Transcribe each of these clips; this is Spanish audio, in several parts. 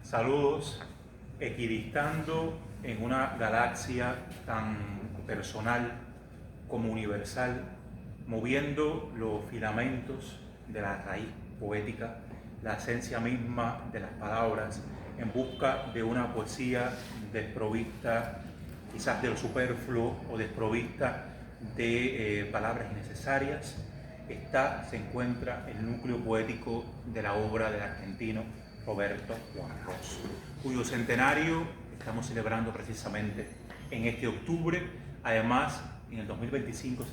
Saludos, equidistando en una galaxia tan personal como universal, moviendo los filamentos de la raíz poética, la esencia misma de las palabras, en busca de una poesía desprovista quizás de lo superfluo o desprovista de palabras innecesarias. Se encuentra el núcleo poético de la obra del argentino Roberto Guarrós, cuyo centenario estamos celebrando precisamente en este octubre. Además, en el 2025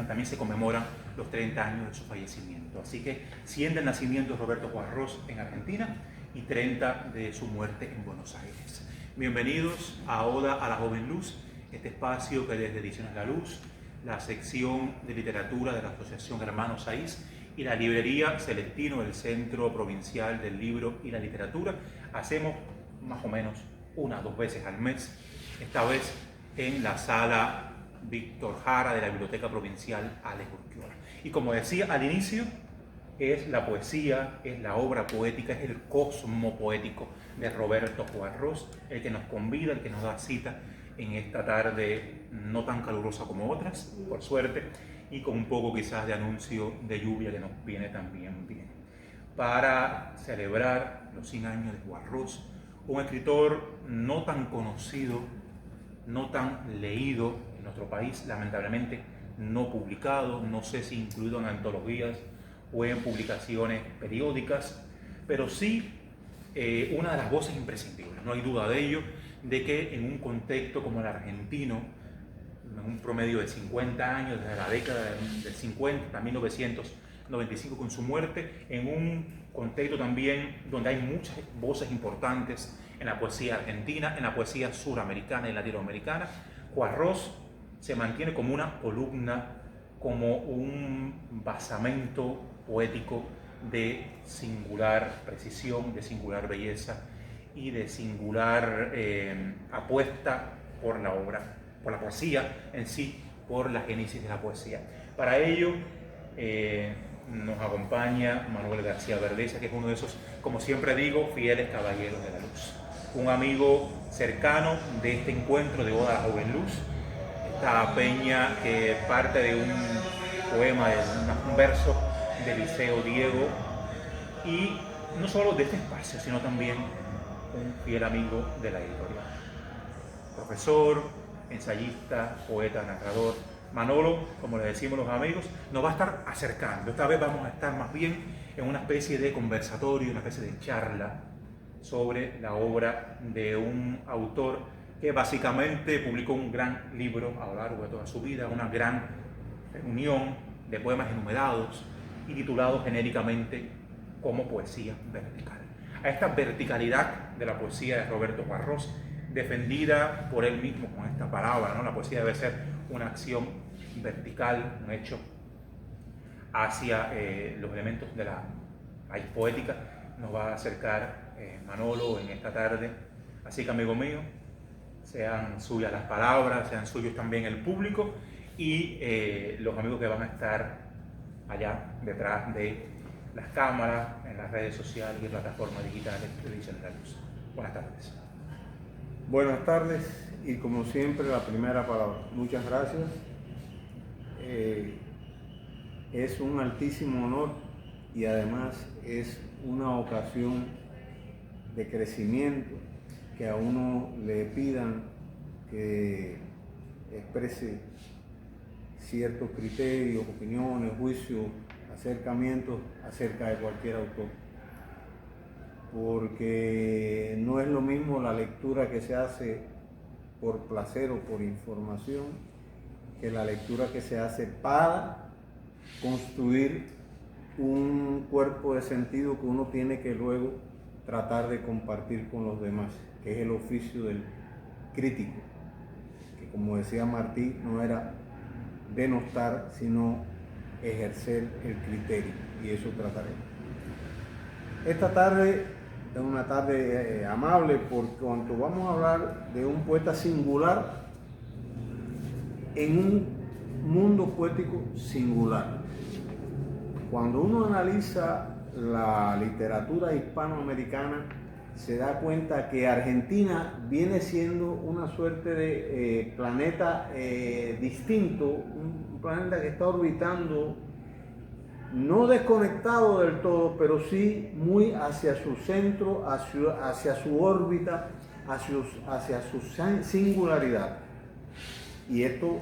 también se conmemoran los 30 años de su fallecimiento. Así que 100 del nacimiento de Roberto Guarrós en Argentina y 30 de su muerte en Buenos Aires. Bienvenidos a Oda a la Joven Luz, este espacio que desde Ediciones La Luz, la sección de literatura de la Asociación Hermanos Saiz y la librería Celestino del Centro Provincial del Libro y la Literatura hacemos más o menos 1 o 2 veces al mes, esta vez en la sala Víctor Jara de la Biblioteca Provincial Alex Urquiola. Y como decía al inicio, es la poesía, es la obra poética, es el cosmo poético de Roberto Guarrós el que nos convida, el que nos da cita en esta tarde no tan calurosa como otras, por suerte, y con un poco quizás de anuncio de lluvia que nos viene también bien, para celebrar los 100 años de Guarrós, un escritor no tan conocido, no tan leído en nuestro país, lamentablemente no publicado, no sé si incluido en antologías o en publicaciones periódicas, pero sí una de las voces imprescindibles, no hay duda de ello, de que en un contexto como el argentino, en un promedio de 50 años, desde la década del 50 hasta 1995 con su muerte, en un contexto también donde hay muchas voces importantes en la poesía argentina, en la poesía suramericana y latinoamericana, Guarrós se mantiene como una columna, como un basamento poético de singular precisión, de singular belleza y de singular apuesta por la obra, por la poesía en sí, por la génesis de la poesía. Para ello nos acompaña Manuel García Verdeza, que es uno de esos, como siempre digo, fieles caballeros de la luz. Un amigo cercano de este encuentro de Oda a la Joven Luz, esta peña que parte de un poema, de un verso de Liceo Diego, y no solo de este espacio, sino también un fiel amigo de la editorial. Profesor, ensayista, poeta, narrador, Manolo, como le decimos los amigos, nos va a estar acercando. Esta vez vamos a estar más bien en una especie de conversatorio, una especie de charla sobre la obra de un autor que básicamente publicó un gran libro a lo largo de toda su vida, una gran unión de poemas enumerados y titulados genéricamente como Poesía Vertical. A esta verticalidad de la poesía de Roberto Guarrós, defendida por él mismo con esta palabra, ¿no? La poesía debe ser una acción vertical, un hecho hacia los elementos de la raíz poética. Nos va a acercar Manolo en esta tarde. Así que, amigo mío, sean suyas las palabras, sean suyos también el público y los amigos que van a estar allá detrás de las cámaras, en las redes sociales y plataformas digitales de Ediciones La Luz. Buenas tardes. Buenas tardes y como siempre la primera palabra. Muchas gracias. Es un altísimo honor y además es una ocasión de crecimiento que a uno le pidan que exprese ciertos criterios, opiniones, juicios, acercamientos acerca de cualquier autor, porque no es lo mismo la lectura que se hace por placer o por información que la lectura que se hace para construir un cuerpo de sentido que uno tiene que luego tratar de compartir con los demás, que es el oficio del crítico, que como decía Martí, no era denostar, sino ejercer el criterio, y eso trataremos. Esta tarde es una tarde amable porque cuando vamos a hablar de un poeta singular en un mundo poético singular. Cuando uno analiza la literatura hispanoamericana, se da cuenta que Argentina viene siendo una suerte de planeta distinto, un planeta que está orbitando, no desconectado del todo, pero sí muy hacia su centro, hacia su órbita, hacia su singularidad. Y esto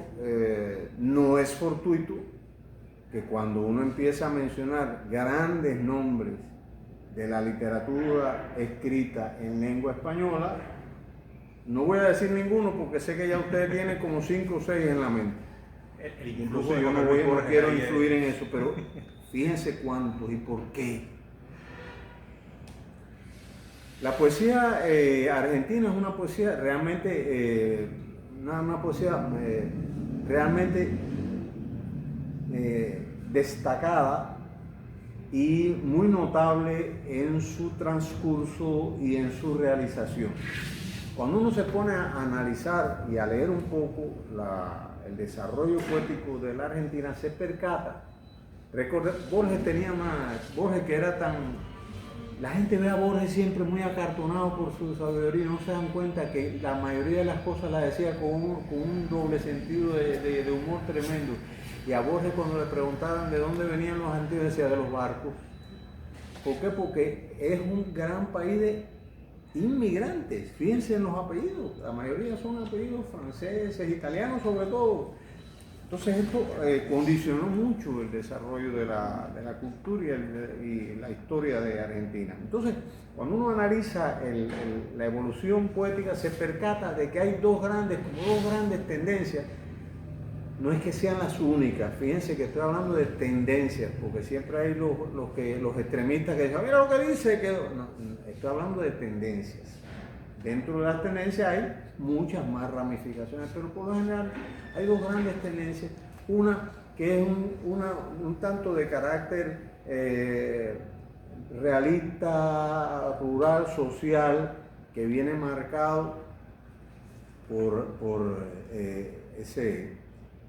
no es fortuito, que cuando uno empieza a mencionar grandes nombres de la literatura escrita en lengua española, no voy a decir ninguno porque sé que ya ustedes tienen como 5 o 6 en la mente. Incluso yo no quiero influir en eso, pero fíjense cuántos y por qué. La poesía argentina es una poesía realmente, realmente destacada y muy notable en su transcurso y en su realización. Cuando uno se pone a analizar y a leer un poco el desarrollo poético de la Argentina, se percata. Borges que era tan... La gente ve a Borges siempre muy acartonado por su sabiduría, no se dan cuenta que la mayoría de las cosas las decía con un doble sentido de humor tremendo. Y a Borges, cuando le preguntaban de dónde venían los antiguos, decía de los barcos. ¿Por qué? Porque es un gran país de inmigrantes. Fíjense en los apellidos, la mayoría son apellidos franceses, italianos sobre todo. Entonces esto condicionó mucho el desarrollo de la cultura y la historia de Argentina. Entonces, cuando uno analiza la evolución poética, se percata de que hay dos grandes tendencias. No es que sean las únicas, fíjense que estoy hablando de tendencias, porque siempre hay los extremistas que dicen, mira lo que dice, no, estoy hablando de tendencias. Dentro de las tendencias hay muchas más ramificaciones, pero por lo general hay dos grandes tendencias. Una que es un tanto de carácter realista, rural, social, que viene marcado por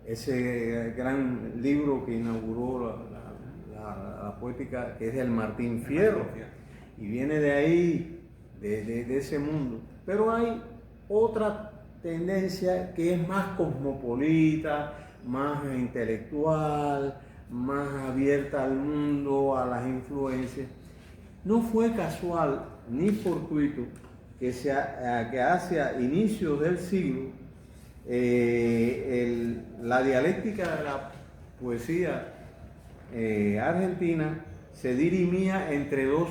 ese gran libro que inauguró la poética, que es el Martín Fierro, y viene de ahí, de ese mundo. Pero hay otra tendencia que es más cosmopolita, más intelectual, más abierta al mundo, a las influencias. No fue casual ni fortuito que hacia inicios del siglo la dialéctica de la poesía argentina se dirimía entre dos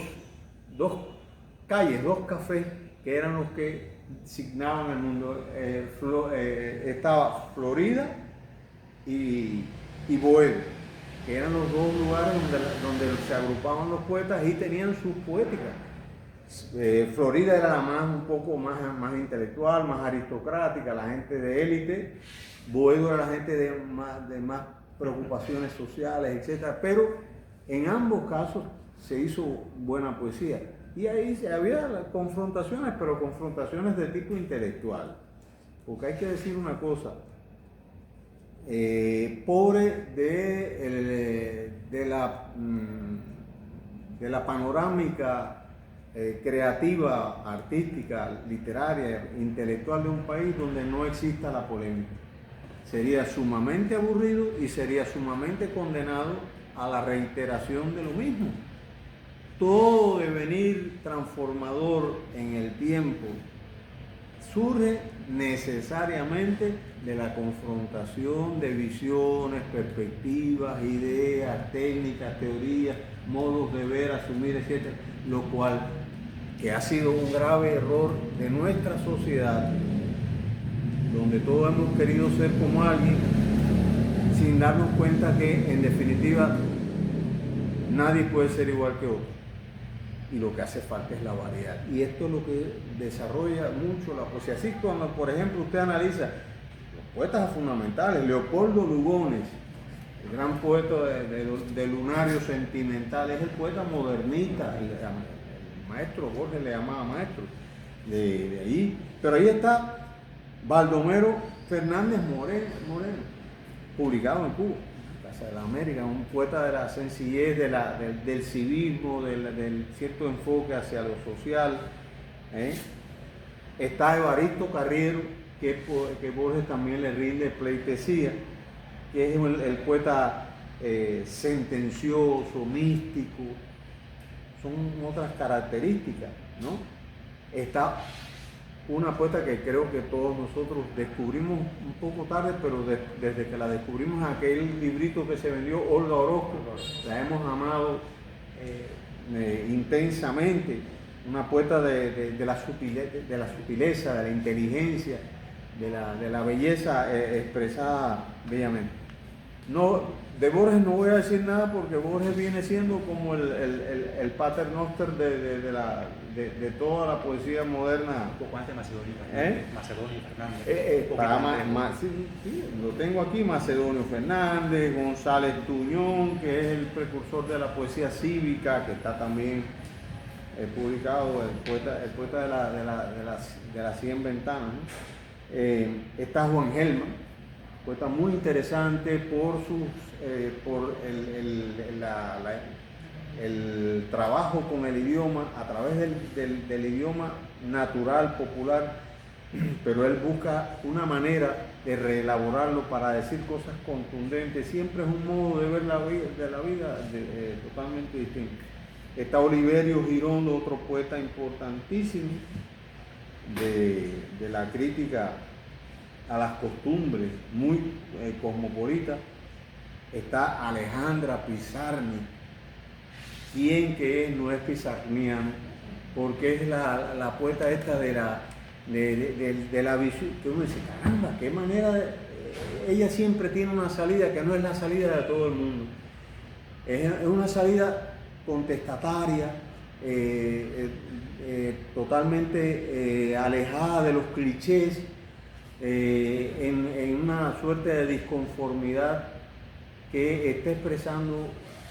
calles, dos cafés, que eran los que signaban el mundo. Estaba Florida y Boedo, que eran los dos lugares donde se agrupaban los poetas y tenían sus poéticas. Florida era un poco más intelectual, más aristocrática, la gente de élite. Boedo era la gente de más preocupaciones sociales, etc. Pero en ambos casos se hizo buena poesía. Y ahí había confrontaciones, pero confrontaciones de tipo intelectual. Porque hay que decir una cosa, pobre de la panorámica creativa, artística, literaria, intelectual de un país donde no exista la polémica. Sería sumamente aburrido y sería sumamente condenado a la reiteración de lo mismo. Todo devenir transformador en el tiempo surge necesariamente de la confrontación de visiones, perspectivas, ideas, técnicas, teorías, modos de ver, asumir, etc. Lo cual, que ha sido un grave error de nuestra sociedad, donde todos hemos querido ser como alguien, sin darnos cuenta que, en definitiva, nadie puede ser igual que otro. Y lo que hace falta es la variedad. Y esto es lo que desarrolla mucho la poesía. Así cuando, por ejemplo, usted analiza los poetas fundamentales, Leopoldo Lugones, el gran poeta de Lunario Sentimental, es el poeta modernista, el maestro Borges le llamaba maestro, de ahí. Pero ahí está Baldomero Fernández Moreno, publicado en Cuba, Casa de la América, un poeta de la sencillez, del civismo, del cierto enfoque hacia lo social, ¿eh? Está Evaristo Carriero, que Borges también le rinde pleitesía, que es el poeta sentencioso, místico. Son otras características, ¿no? Está una poeta que creo que todos nosotros descubrimos un poco tarde, pero desde que la descubrimos en aquel librito que se vendió, Olga Orozco, la hemos amado intensamente. Una poeta de la sutileza, de la inteligencia, de la belleza expresada bellamente. No, de Borges no voy a decir nada porque Borges viene siendo como el paternoster de toda la poesía moderna. Un poco antes de Macedonio Fernández. Macedonio Fernández. Sí, lo tengo aquí, Macedonio Fernández, González Tuñón, que es el precursor de la poesía cívica, que está también publicado, el poeta de las 100 ventanas, ¿no? Está Juan Gelman, poeta muy interesante por el trabajo con el idioma, a través del idioma natural, popular, pero él busca una manera de reelaborarlo para decir cosas contundentes. Siempre es un modo de ver la vida totalmente distinto. Está Oliverio Girondo, otro poeta importantísimo de la crítica a las costumbres, muy cosmopolita. Está Alejandra Pizarni, quien que es, no es pizarniano, porque es la poeta esta de la visión, que uno dice, caramba, qué manera ella siempre tiene una salida que no es la salida de todo el mundo, es una salida contestataria, totalmente alejada de los clichés, en una suerte de disconformidad que está expresando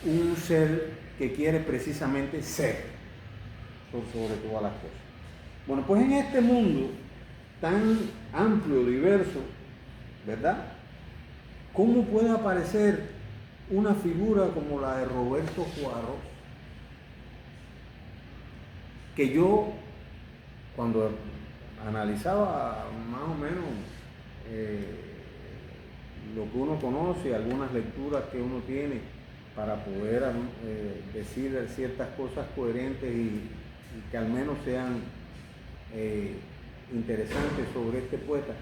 un ser que quiere precisamente ser sobre todas las cosas. Bueno, pues en este mundo tan amplio, diverso, ¿verdad? ¿Cómo puede aparecer una figura como la de Roberto Juarros? Que yo, cuando analizaba más o menos lo que uno conoce, algunas lecturas que uno tiene para poder decir ciertas cosas coherentes y que al menos sean interesantes sobre este poeta,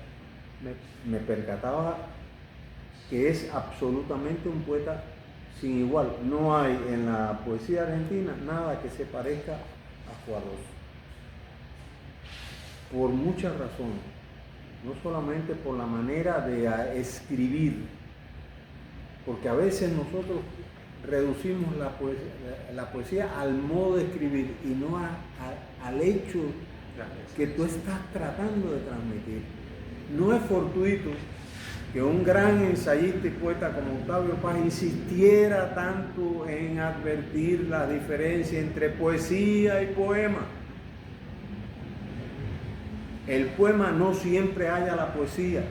me percataba que es absolutamente un poeta sin igual. No hay en la poesía argentina nada que se parezca a Juarros, por muchas razones, no solamente por la manera de escribir, porque a veces nosotros reducimos la poesía al modo de escribir y no al hecho que tú estás tratando de transmitir. No es fortuito que un gran ensayista y poeta como Octavio Paz insistiera tanto en advertir la diferencia entre poesía y poema. El poema no siempre halla la poesía.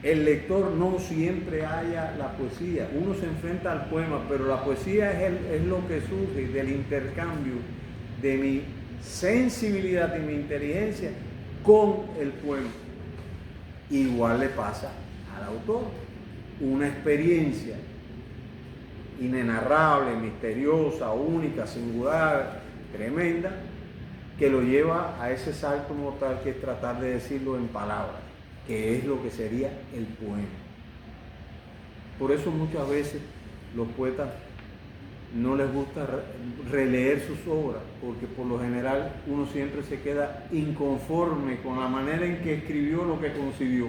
El lector no siempre halla la poesía. Uno se enfrenta al poema, pero la poesía es lo que surge del intercambio de mi sensibilidad y mi inteligencia con el poema. Igual le pasa al autor. Una experiencia inenarrable, misteriosa, única, singular, tremenda, que lo lleva a ese salto mortal que es tratar de decirlo en palabras, que es lo que sería el poema. Por eso muchas veces los poetas no les gusta releer sus obras, porque por lo general uno siempre se queda inconforme con la manera en que escribió lo que concibió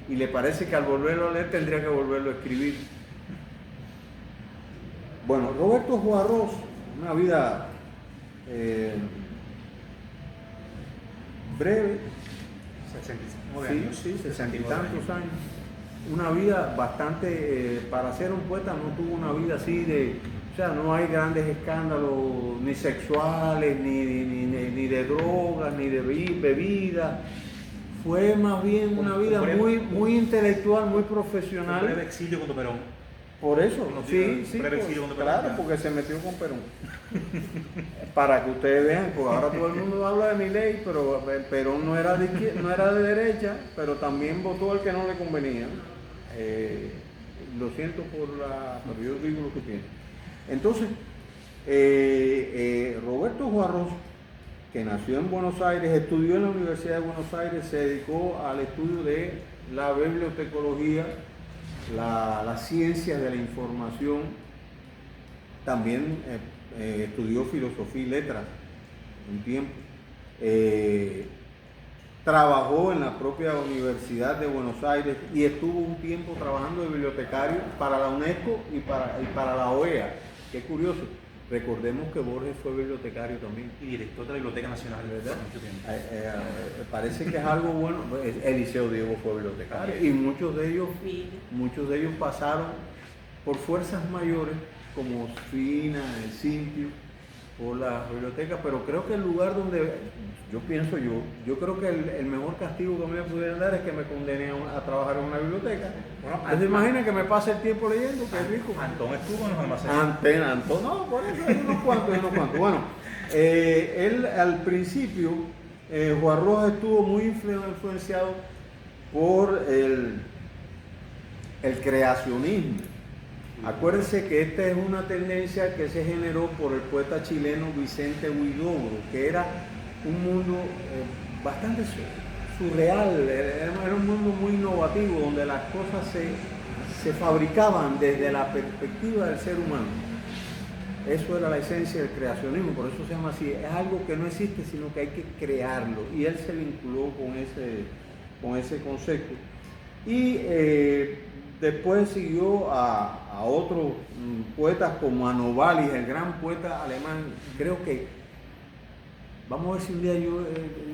y le parece que al volverlo a leer tendría que volverlo a escribir. Bueno, Roberto Juarros, una vida breve, 69 años. Sí, 60 y tantos años. Una vida bastante, para ser un poeta no tuvo una vida así de, o sea, no hay grandes escándalos ni sexuales, ni de drogas, ni de bebidas. Fue más bien una vida muy intelectual, muy profesional. Un breve exilio con Perón. Por eso, Unos sí, días sí, prevecidos pues, de claro, Perón. porque se metió con Perón. Para que ustedes vean, porque ahora todo el mundo habla de Milei, pero Perón no era de izquierda, no era de derecha, pero también votó al que no le convenía. Lo siento pero yo digo lo que pienso. Entonces, Roberto Juarros, que nació en Buenos Aires, estudió en la Universidad de Buenos Aires, se dedicó al estudio de la bibliotecología, las ciencias de la información, también estudió filosofía y letras un tiempo. Trabajó en la propia Universidad de Buenos Aires y estuvo un tiempo trabajando de bibliotecario para la UNESCO y para la OEA. Qué curioso. Recordemos que Borges fue bibliotecario también. Y director de la Biblioteca Nacional, ¿Verdad? por mucho tiempo. Parece que es algo bueno. Eliseo Diego fue bibliotecario y muchos de ellos pasaron por fuerzas mayores como Fina, el Simpio, por la biblioteca, pero creo que el lugar donde, yo creo que el mejor castigo que me pudieran dar es que me condenen a trabajar en una biblioteca. Bueno, ¿Te imaginas que me pase el tiempo leyendo? Qué rico. Antón estuvo en los almacenes. Antón, no, por eso hay unos cuantos. Bueno, él al principio, Juan Rojas estuvo muy influenciado por el creacionismo. Acuérdense que esta es una tendencia que se generó por el poeta chileno Vicente Huidobro, que era un mundo bastante surreal, era un mundo muy innovativo, donde las cosas se fabricaban desde la perspectiva del ser humano. Eso era la esencia del creacionismo, por eso se llama así. Es algo que no existe, sino que hay que crearlo. Y él se vinculó con ese concepto. Y después siguió a otros poetas como a Novalis, el gran poeta alemán. Creo que, vamos a ver si un día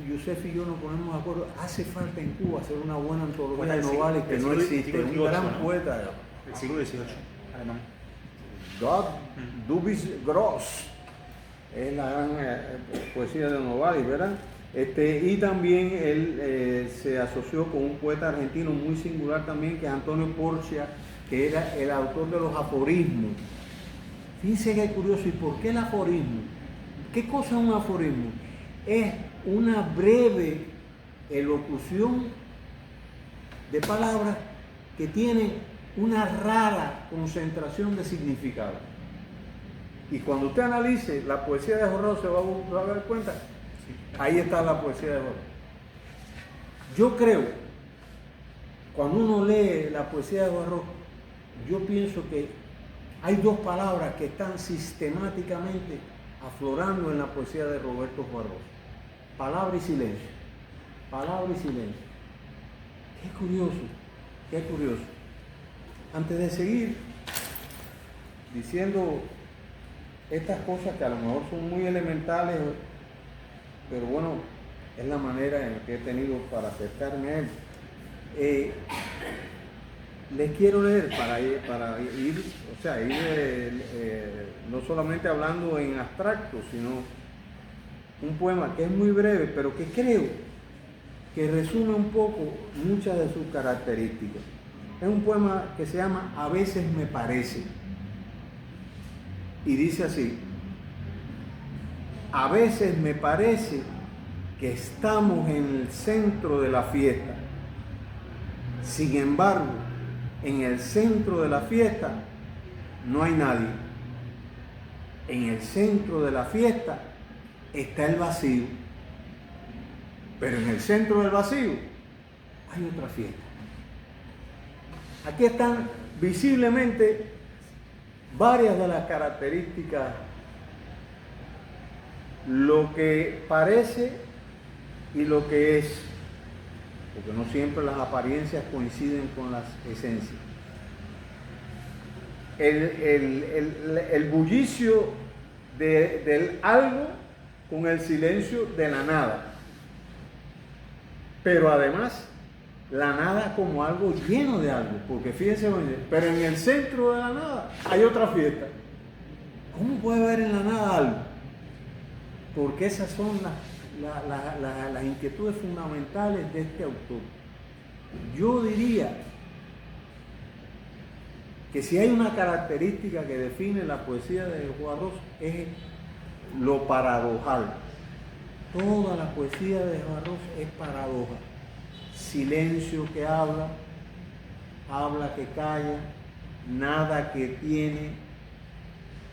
Yusef y yo nos ponemos de acuerdo. Hace falta en Cuba hacer una buena antología de Novalis, que no existe. Un gran poeta. Del siglo XVIII, alemán. Du bist groß. Es la gran poesía de Novalis, ¿verdad? Y también él se asoció con un poeta argentino muy singular también, que es Antonio Porcia, que era el autor de los aforismos. Fíjense que curioso, ¿y por qué el aforismo? ¿Qué cosa es un aforismo? Es una breve elocución de palabras que tienen una rara concentración de significado. Y cuando usted analice la poesía de Jorro se va a dar cuenta. Ahí está la poesía de Jorge. Yo creo, cuando uno lee la poesía de Jorge, yo pienso que hay dos palabras que están sistemáticamente aflorando en la poesía de Roberto Juarros. Palabra y silencio. Palabra y silencio. Qué curioso, qué curioso. Antes de seguir diciendo estas cosas que a lo mejor son muy elementales, pero bueno, es la manera en que he tenido para acercarme a él. Les quiero leer para ir no solamente hablando en abstracto, sino un poema que es muy breve, pero que creo que resume un poco muchas de sus características. Es un poema que se llama A veces me parece, y dice así: a veces me parece que estamos en el centro de la fiesta. Sin embargo, en el centro de la fiesta no hay nadie. En el centro de la fiesta está el vacío. Pero en el centro del vacío hay otra fiesta. Aquí están visiblemente varias de las características, lo que parece y lo que es, porque no siempre las apariencias coinciden con las esencias. El bullicio del algo con el silencio de la nada, pero además la nada como algo lleno de algo, porque fíjense, pero en el centro de la nada hay otra fiesta. ¿Cómo puede haber en la nada algo? Porque esas son las inquietudes fundamentales de este autor. Yo diría que si hay una característica que define la poesía de Juan Ros es lo paradojal. Toda la poesía de Juan Ros es paradoja. Silencio que habla, habla que calla, nada que tiene,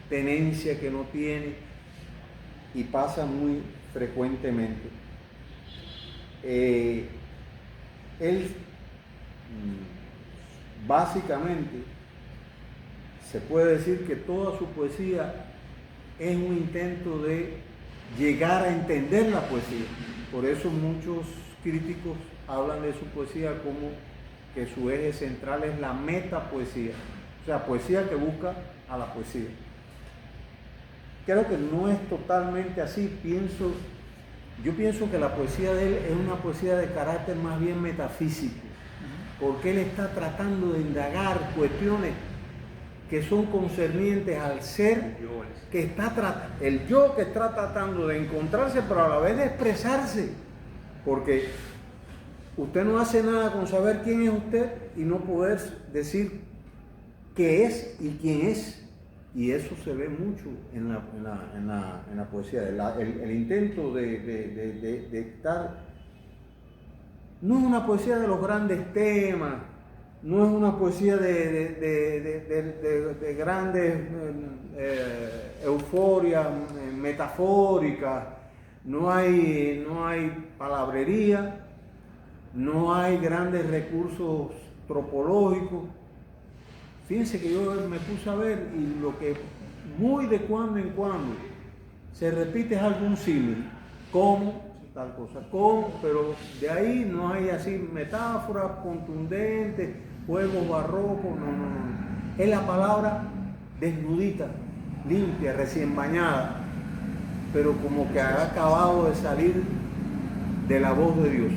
tenencia que no tiene, y pasa muy frecuentemente. Él básicamente se puede decir que toda su poesía es un intento de llegar a entender la poesía. Por eso muchos críticos hablan de su poesía como que su eje central es la metapoesía, o sea, poesía que busca a la poesía. Creo que no es totalmente así. Yo pienso que la poesía de él es una poesía de carácter más bien metafísico, porque él está tratando de indagar cuestiones que son concernientes al ser que el yo que está tratando de encontrarse, pero a la vez de expresarse, porque usted no hace nada con saber quién es usted y no poder decir qué es y quién es. Y eso se ve mucho en la poesía. El intento de estar... No es una poesía de los grandes temas, no es una poesía de grandes euforias metafóricas, no hay palabrería, no hay grandes recursos tropológicos. Fíjense que yo me puse a ver y lo que muy de cuando en cuando se repite es algún símil, como tal cosa, como, pero de ahí no hay así metáforas contundentes, juegos barrocos, no. Es la palabra desnudita, limpia, recién bañada, pero como que ha acabado de salir de la voz de Dios.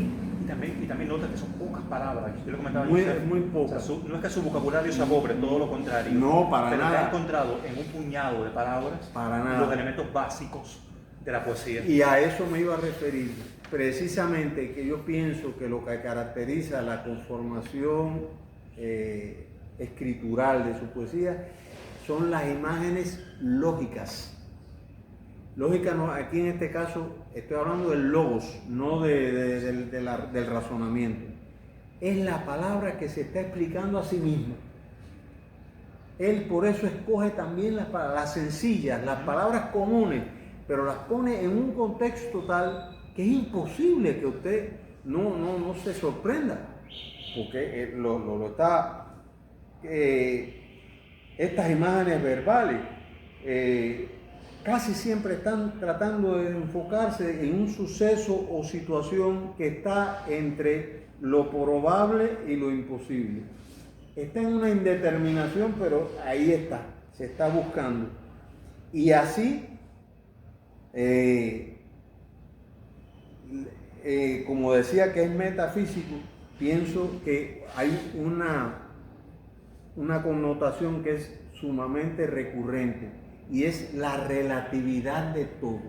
Y también nota que son pocas palabras. Yo lo comentaba muy O pocas. sea, no es que su vocabulario sea pobre, todo lo contrario. No, para pero nada. Pero ha encontrado en un puñado de palabras para nada los elementos básicos de la poesía. Y a eso me iba a referir. Precisamente que yo pienso que lo que caracteriza la conformación escritural de su poesía son las imágenes lógicas. Lógica, no, aquí en este caso estoy hablando del logos, no del razonamiento. Es la palabra que se está explicando a sí misma. Él por eso escoge también las sencillas, las palabras comunes, pero las pone en un contexto tal que es imposible que usted no se sorprenda, porque lo está, estas imágenes verbales casi siempre están tratando de enfocarse en un suceso o situación que está entre lo probable y lo imposible. Está en una indeterminación, pero ahí está, se está buscando. Y así, como decía que es metafísico, pienso que hay una connotación que es sumamente recurrente, y es la relatividad de todo.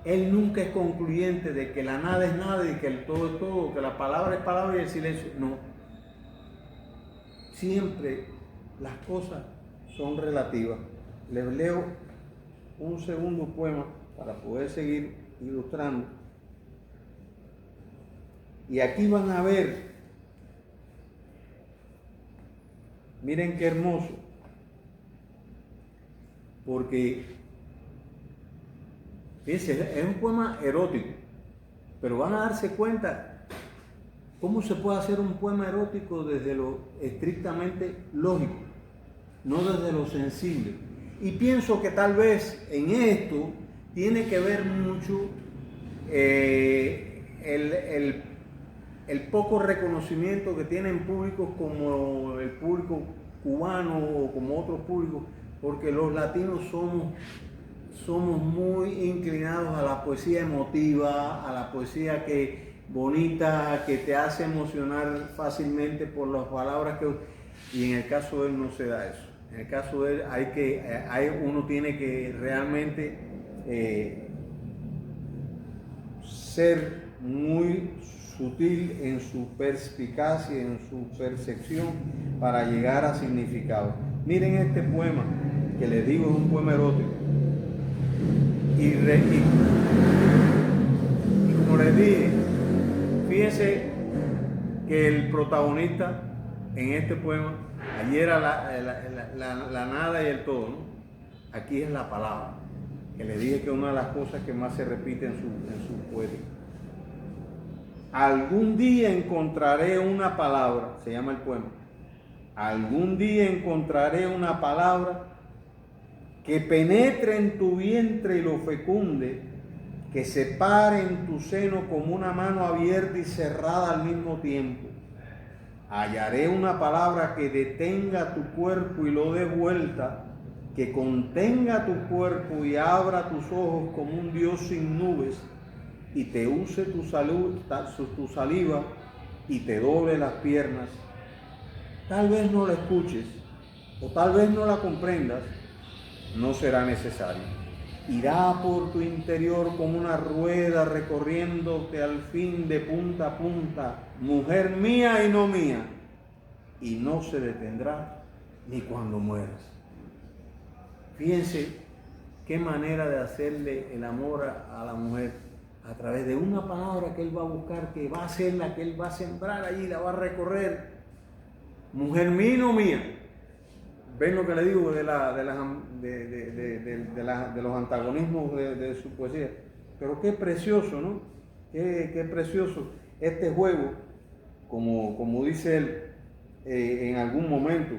Él nunca es concluyente de que la nada es nada y que el todo es todo, que la palabra es palabra y el silencio no. Siempre las cosas son relativas. Les leo un segundo poema para poder seguir ilustrando. Y aquí van a ver, miren qué hermoso, porque fíjense, es un poema erótico, pero van a darse cuenta cómo se puede hacer un poema erótico desde lo estrictamente lógico, no desde lo sensible. Y pienso que tal vez en esto tiene que ver mucho el poco reconocimiento que tienen públicos como el público cubano o como otros públicos, porque los latinos somos muy inclinados a la poesía emotiva, a la poesía bonita, que te hace emocionar fácilmente por las palabras y en el caso de él no se da eso. En el caso de él uno tiene que realmente ser muy sutil en su perspicacia, en su percepción para llegar a significado. Miren este poema, que les digo es un poema erótico. Y como les dije, fíjense que el protagonista en este poema, allí era la nada y el todo, ¿no? Aquí es la palabra, que les dije que es una de las cosas que más se repite en su poética. Algún día encontraré una palabra, se llama el poema. Algún día encontraré una palabra que penetre en tu vientre y lo fecunde, que se pare en tu seno como una mano abierta y cerrada al mismo tiempo. Hallaré una palabra que detenga tu cuerpo y lo dé vuelta, que contenga tu cuerpo y abra tus ojos como un Dios sin nubes, y te use tu saliva y te doble las piernas. Tal vez no la escuches o tal vez no la comprendas, no será necesario. Irá por tu interior como una rueda recorriéndote al fin de punta a punta, mujer mía y no mía, y no se detendrá ni cuando mueras. Fíjense qué manera de hacerle el amor a la mujer, a través de una palabra que él va a buscar, que va a ser la que él va a sembrar allí, la va a recorrer. Mujer mía y no mía. ¿Ven lo que le digo de los antagonismos de su poesía? Pero qué precioso, ¿no? Qué precioso este juego, como dice él en algún momento.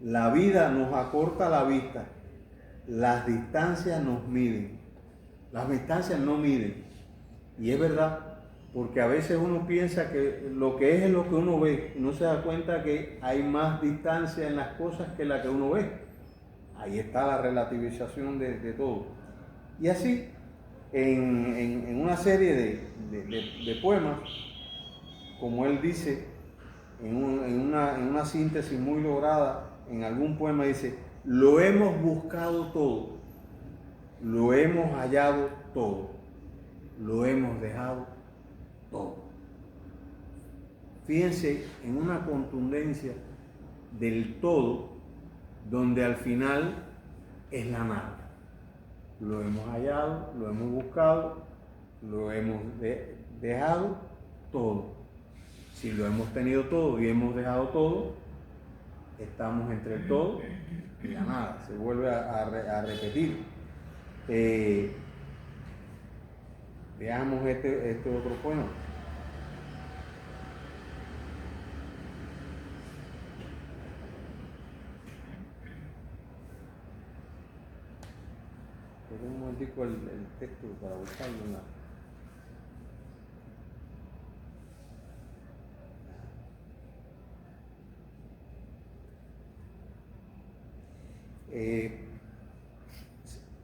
La vida nos acorta la vista, las distancias nos miden. Las distancias no miden. Y es verdad, porque a veces uno piensa que lo que es lo que uno ve, y no se da cuenta que hay más distancia en las cosas que la que uno ve. Ahí está la relativización de todo. Y así, en una serie de poemas, como él dice, en una síntesis muy lograda, en algún poema dice: lo hemos buscado todo, lo hemos hallado todo, lo hemos dejado todo. Fíjense en una contundencia del todo, donde al final es la nada. Lo hemos hallado, lo hemos buscado, lo hemos dejado todo. Si lo hemos tenido todo y hemos dejado todo, estamos entre el todo y la nada. Se vuelve a repetir. Veamos este otro poema. Un momentico el texto para buscarlo.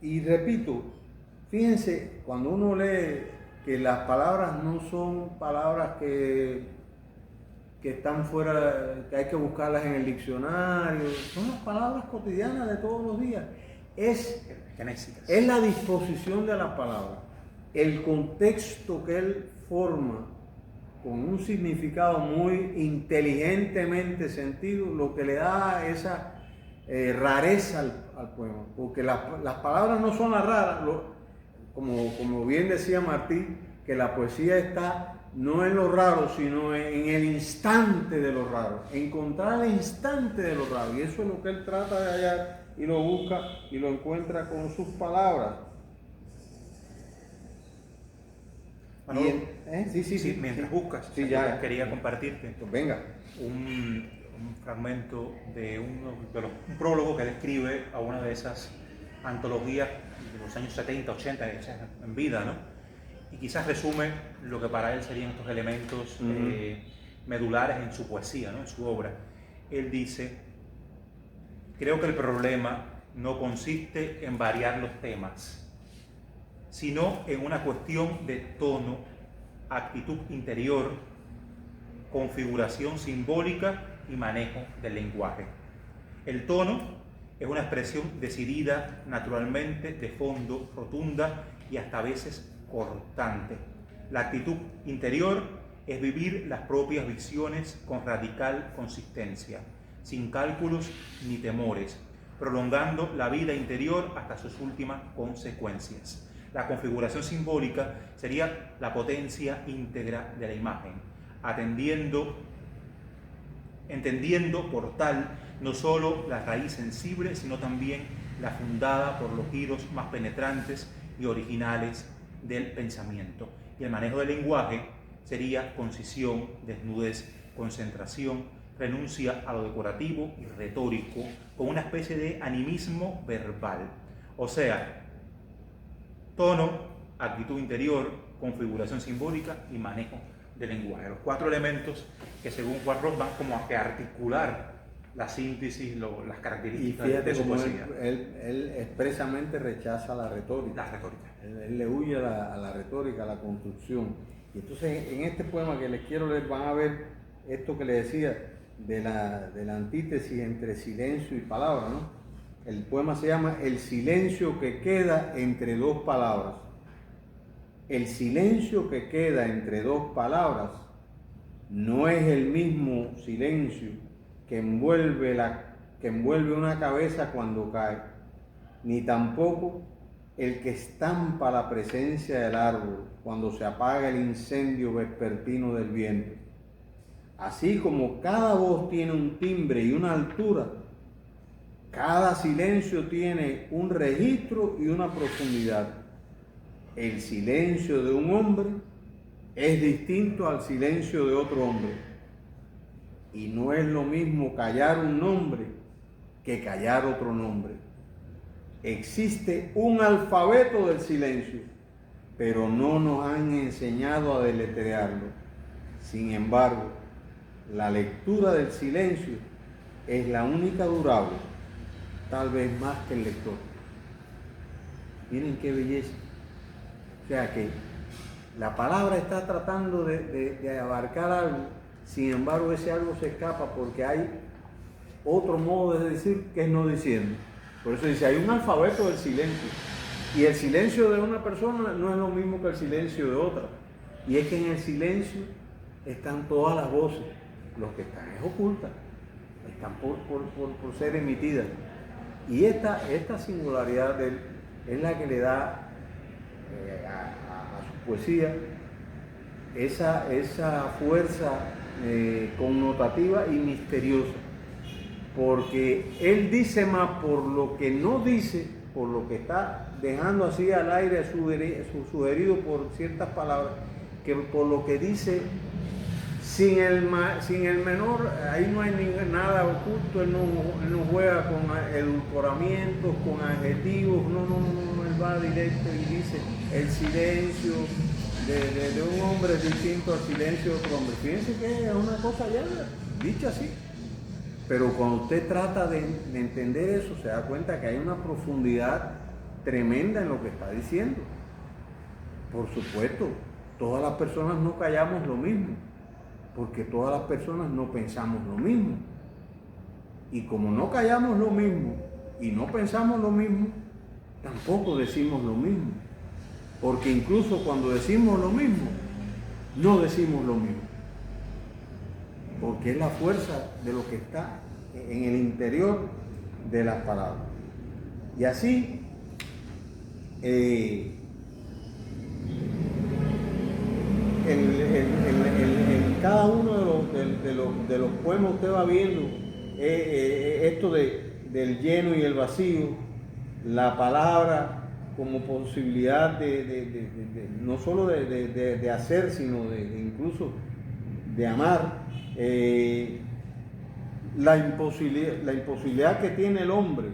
Y repito, fíjense, cuando uno lee que las palabras no son palabras que están fuera, que hay que buscarlas en el diccionario, son las palabras cotidianas de todos los días. Es la disposición de las palabras, el contexto que él forma con un significado muy inteligentemente sentido, lo que le da esa rareza al poema, porque las palabras no son las raras, como bien decía Martí, que la poesía está no en lo raro, sino en el instante de lo raro, encontrar el instante de lo raro, y eso es lo que él trata de hallar y lo busca y lo encuentra con sus palabras. Manolo, sí, mientras buscas, sí, ya quería compartirte un fragmento de un prólogo que él escribe a una de esas antologías de los años 70, 80, hechas en vida, ¿no? Y quizás resume lo que para él serían estos elementos medulares en su poesía, ¿no? En su obra. Él dice: creo que el problema no consiste en variar los temas, sino en una cuestión de tono, actitud interior, configuración simbólica y manejo del lenguaje. El tono es una expresión decidida, naturalmente, de fondo, rotunda y hasta a veces cortante. La actitud interior es vivir las propias visiones con radical consistencia, sin cálculos ni temores, prolongando la vida interior hasta sus últimas consecuencias. La configuración simbólica sería la potencia íntegra de la imagen, entendiendo por tal no solo la raíz sensible, sino también la fundada por los giros más penetrantes y originales del pensamiento. Y el manejo del lenguaje sería concisión, desnudez, concentración, renuncia a lo decorativo y retórico, con una especie de animismo verbal. O sea, tono, actitud interior, configuración simbólica y manejo del lenguaje. Los 4 elementos que según Poirot van como a que articular la síntesis, las características de su poesía. Él expresamente rechaza la retórica. La retórica. Él le huye a la retórica, a la construcción. Y entonces en este poema que les quiero leer van a ver esto que les decía de la antítesis entre silencio y palabra, ¿no? El poema se llama El silencio que queda entre dos palabras. El silencio que queda entre dos palabras no es el mismo silencio que envuelve una cabeza cuando cae, ni tampoco el que estampa la presencia del árbol cuando se apaga el incendio vespertino del viento. Así como cada voz tiene un timbre y una altura, cada silencio tiene un registro y una profundidad. El silencio de un hombre es distinto al silencio de otro hombre. Y no es lo mismo callar un nombre que callar otro nombre. Existe un alfabeto del silencio, pero no nos han enseñado a deletrearlo. Sin embargo, la lectura del silencio es la única durable, tal vez más que el lector. Miren qué belleza. O sea que la palabra está tratando de abarcar algo, sin embargo ese algo se escapa porque hay otro modo de decir que es no diciendo. Por eso dice, hay un alfabeto del silencio. Y el silencio de una persona no es lo mismo que el silencio de otra. Y es que en el silencio están todas las voces. Los que están es ocultas, están por ser emitidas. Y esta singularidad de él es la que le da a su poesía esa fuerza connotativa y misteriosa. Porque él dice más por lo que no dice, por lo que está dejando así al aire sugerido por ciertas palabras, que por lo que dice sin el menor, ahí no hay nada oculto, él no juega con edulcoramientos, con adjetivos, no, él va directo y dice el silencio de un hombre es distinto al silencio de otro hombre. Fíjense que es una cosa ya dicha así. Pero cuando usted trata de entender eso, se da cuenta que hay una profundidad tremenda en lo que está diciendo. Por supuesto, todas las personas no callamos lo mismo, porque todas las personas no pensamos lo mismo. Y como no callamos lo mismo y no pensamos lo mismo, tampoco decimos lo mismo. Porque incluso cuando decimos lo mismo, no decimos lo mismo. Porque es la fuerza de lo que está en el interior de las palabras. Y así, cada uno de los poemas usted va viendo esto del lleno y el vacío, la palabra como posibilidad no solo de hacer, sino incluso de amar. La imposibilidad que tiene el hombre.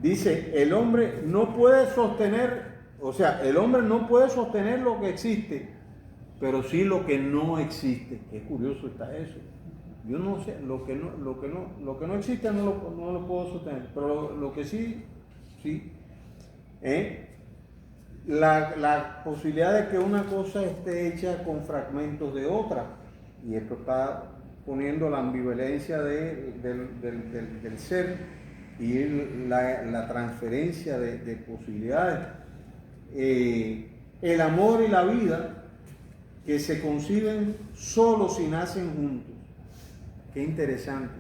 Dice, el hombre no puede sostener, el hombre no puede sostener lo que existe, pero sí lo que no existe. Qué curioso está eso. Yo no sé, lo que no existe no lo puedo sostener, pero lo que sí. La posibilidad de que una cosa esté hecha con fragmentos de otra, y esto está poniendo la ambivalencia del ser y la transferencia de posibilidades. el amor y la vida que se conciben solo si nacen juntos. Qué interesante.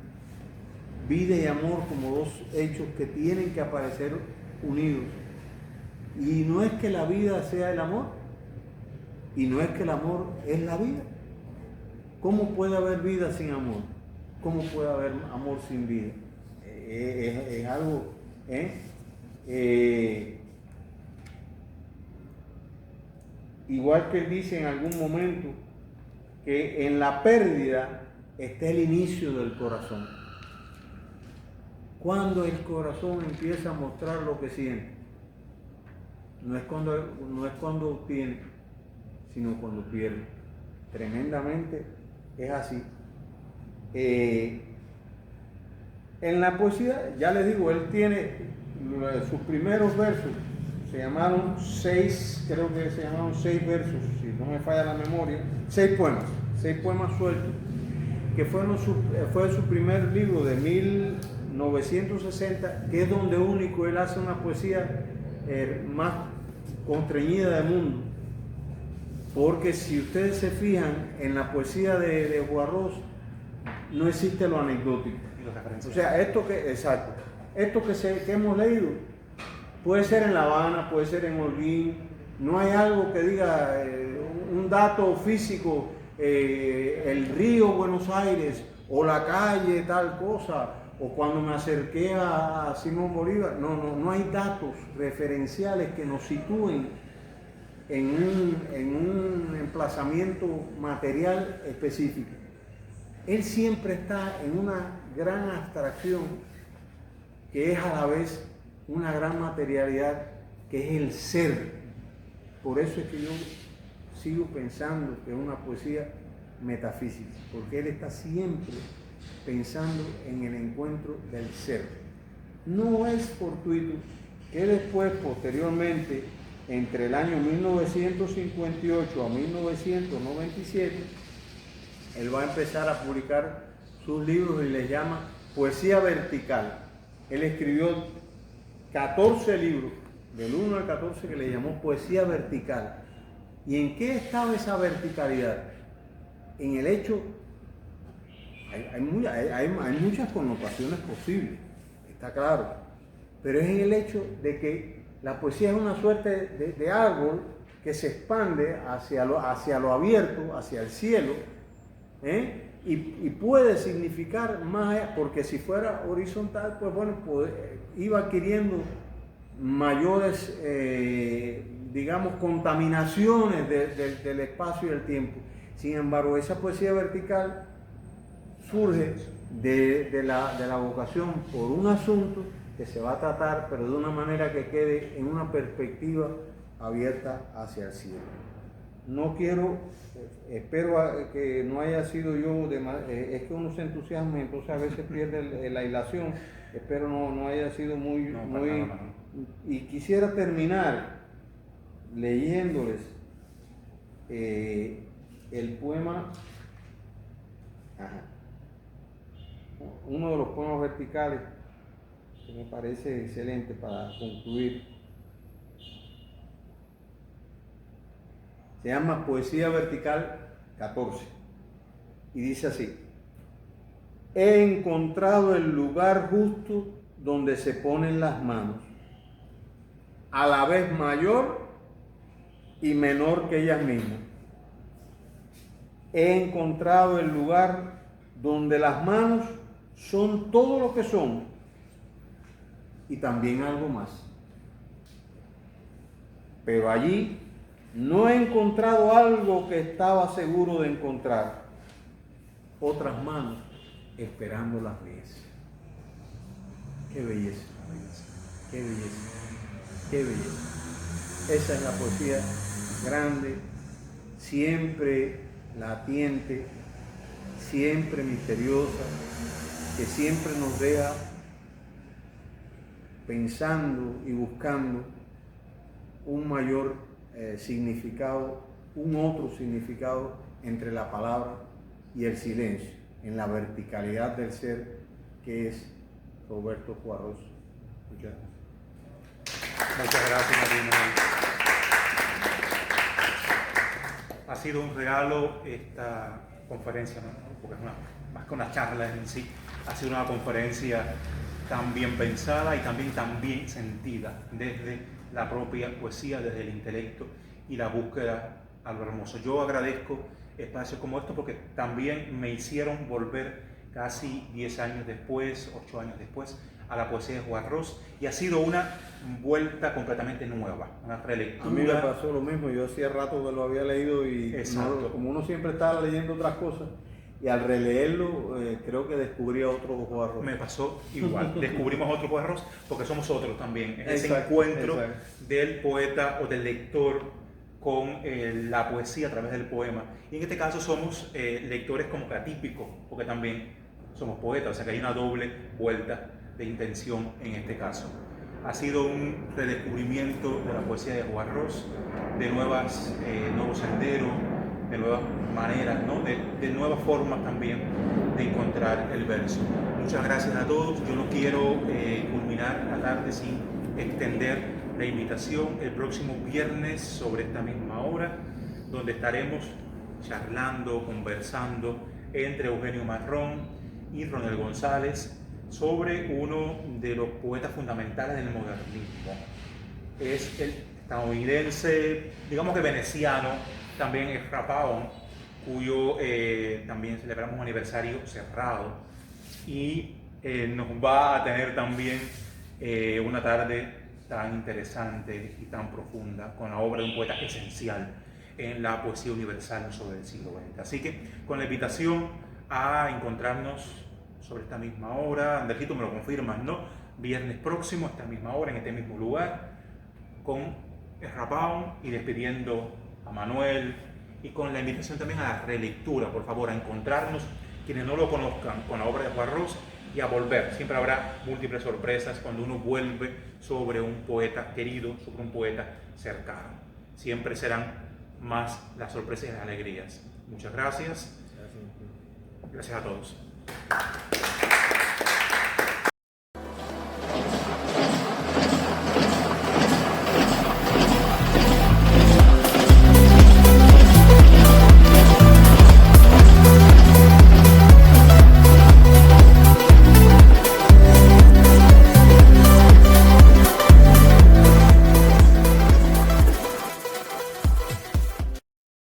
Vida y amor como dos hechos que tienen que aparecer unidos. Y no es que la vida sea el amor, y no es que el amor es la vida. ¿Cómo puede haber vida sin amor? ¿Cómo puede haber amor sin vida? Es algo... igual que él dice en algún momento que en la pérdida está el inicio del corazón. Cuando el corazón empieza a mostrar lo que siente, no es cuando obtiene, sino cuando pierde. Tremendamente es así. En la poesía, ya les digo, él tiene sus primeros versos, se llamaron 6, creo que se llamaron 6 versos, si no me falla la memoria, 6 poemas sueltos, que fue su primer libro de 1960, que es donde único él hace una poesía más constreñida del mundo. Porque si ustedes se fijan en la poesía de Juarros, no existe lo anecdótico. O sea, esto que hemos leído puede ser en La Habana, puede ser en Holguín, no hay algo que diga un dato físico, el río Buenos Aires o la calle tal cosa, o cuando me acerqué a Simón Bolívar. No hay datos referenciales que nos sitúen en un emplazamiento material específico. Él siempre está en una gran abstracción que es a la vez una gran materialidad, que es el ser. Por eso es que yo sigo pensando que es una poesía metafísica, porque él está siempre pensando en el encuentro del ser. No es fortuito que después, posteriormente, entre el año 1958 a 1997, él va a empezar a publicar sus libros y les llama Poesía Vertical. Él escribió 14 libros, del 1 al 14, que le llamó Poesía Vertical. ¿Y en qué estaba esa verticalidad? En el hecho, hay muchas connotaciones posibles, está claro, pero es en el hecho de que la poesía es una suerte de árbol que se expande hacia lo abierto, hacia el cielo, y puede significar más, porque si fuera horizontal, pues bueno, iba adquiriendo mayores, digamos, contaminaciones del espacio y el tiempo. Sin embargo, esa poesía vertical surge de la vocación por un asunto que se va a tratar, pero de una manera que quede en una perspectiva abierta hacia el cielo. No quiero, espero que no haya sido yo, es que uno se entusiasma y entonces a veces pierde la hilación. Espero no haya sido muy... Y quisiera terminar leyéndoles el poema, uno de los poemas verticales que me parece excelente para concluir. Se llama Poesía Vertical 14 y dice así: he encontrado el lugar justo donde se ponen las manos, a la vez mayor y menor que ellas mismas. He encontrado el lugar donde las manos son todo lo que son y también algo más. Pero allí no he encontrado algo que estaba seguro de encontrar: otras manos esperando las mías. Qué belleza, qué belleza, qué belleza. Esa es la poesía grande, siempre latiente, siempre misteriosa, que siempre nos deja pensando y buscando un mayor significado, un otro significado entre la palabra y el silencio, en la verticalidad del ser que es Roberto Juarros. Muchas gracias. Muchas gracias, Marino. sido un regalo esta conferencia, ¿no? Porque es más que una charla en sí, ha sido una conferencia tan bien pensada y también tan bien sentida desde la propia poesía, desde el intelecto y la búsqueda a lo hermoso. Yo agradezco espacios como estos porque también me hicieron volver casi 10 años después, 8 años después, a la poesía de Juan Ros, y ha sido una vuelta completamente nueva, una relectura. A mí me pasó lo mismo, yo hacía rato que lo había leído y como uno siempre estaba leyendo otras cosas, y al releerlo creo que descubrí a otro Juan Ros. Me pasó igual, descubrimos otro Juan Ros porque somos otros también, es ese encuentro del poeta o del lector con la poesía a través del poema. Y en este caso somos lectores como que atípicos, porque también somos poetas, o sea que hay una doble vuelta de intención en este caso. Ha sido un redescubrimiento de la poesía de Juan Ros, de nuevos senderos, de nuevas maneras, ¿no? de nuevas formas también de encontrar el verso. Muchas gracias a todos. Yo no quiero culminar la tarde sin extender la invitación el próximo viernes sobre esta misma hora, donde estaremos charlando, conversando entre Eugenio Marrón y Ronel González sobre uno de los poetas fundamentales del modernismo. Es el estadounidense, digamos que veneciano, también es Rapaón, cuyo también celebramos un aniversario cerrado, y nos va a tener también una tarde tan interesante y tan profunda con la obra de un poeta esencial en la poesía universal sobre el siglo XX. Así que con la invitación a encontrarnos sobre esta misma hora, Anderquito me lo confirman, ¿no? Viernes próximo, a esta misma hora, en este mismo lugar, con Rapaón, y despidiendo a Manuel, y con la invitación también a la relectura, por favor, a encontrarnos, quienes no lo conozcan, con la obra de Juan Ros, y a volver. Siempre habrá múltiples sorpresas cuando uno vuelve sobre un poeta querido, sobre un poeta cercano. Siempre serán más las sorpresas y las alegrías. Muchas gracias. Gracias a todos.